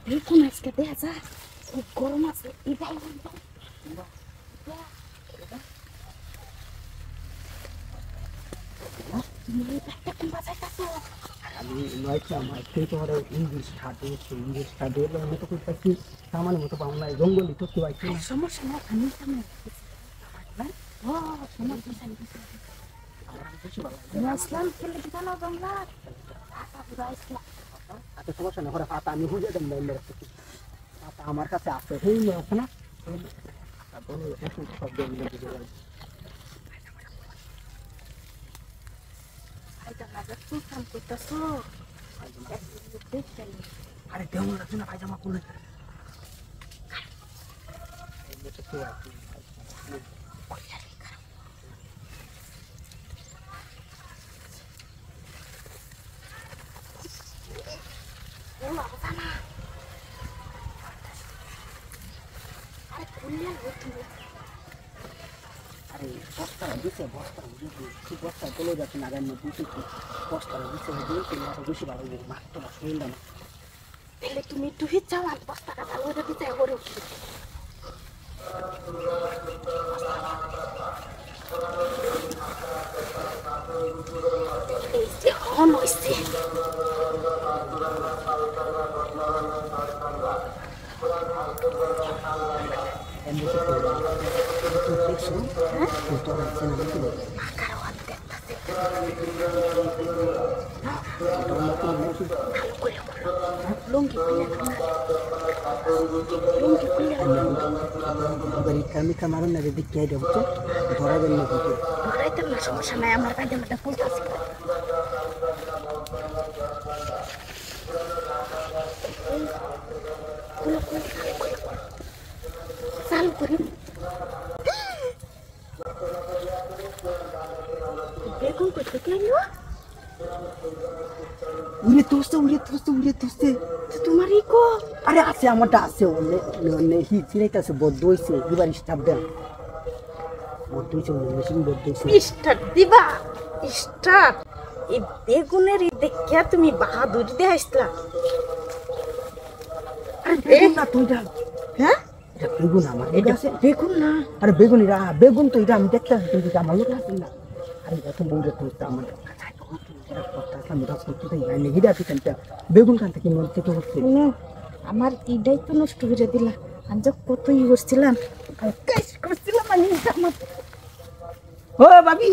বেগুন আজকে দেখা যা খুব গরম আছে এটাই তুমি একটা কোন বাজাইতাছো আমি নয়টা মাইকে তোমার ইংলিশ খাটে আমি তো করতেছি সামান মতো পাবো না জঙ্গলি তো কি পাইছি না সমস্যা না আমি সামনে ও সমস্যা নেই আসলাম খেলে দিতা না বাংলা টাকা পুরো আসলাম আচ্ছা সমস্যা না ঘরে পাতা আমি বুঝে দেব না পাতা আমার কাছে আছে সেই আছে না বলো এখন সব দেব না বুঝে যাবে আইটা না তুই কাম করতেছো আরে দেও না না পায়জামা পরে আরে বস্তা দিছে বস্তা চলে যাচ্ছে না গাড়ির মধ্যে বস্তা দিছে বেশি ভালো মাত্র শরীর না তাহলে তুমি একটু হিট যাও আর বস্তাটা ভালো করে দিতে করে উঠি এই যে হন হইছে লুঙ্গি kami kemarin ada di kaya dia betul ধরা গেল না কিছু ধরাইতে না সমস্যা নাই আমার পায়জামাটা খুলতাছি চালু করি বেগুন করতে কেন উড়ে তোসতে তোমার ইকো আরে আছে আমারটা আছে অনে হি চিনাইতাছে বদ্ধ হইছে এবার স্টাফ দেন বদ্ধ হইছে মেশিন বদ্ধ হইছে স্টার্ট দিবা স্টার্ট এই বেগুনের দেখিয়া তুমি বাহাদুরি দিয়ে আসলা আরে বেগুন না তুই যা হ্যাঁ এটা বেগুন আমার এটা বেগুন না আরে বেগুন এরা বেগুন তো এটা আমি দেখতাছি কিন্তু এটা আমার লোক আছে না আরে এত বউরে তো আমার বেগুন কান থেকে মন থেকে হচ্ছে আমার ইডাই তো নষ্ট করে দিলা আমি যে কত ই করছিলাম ও ভাবি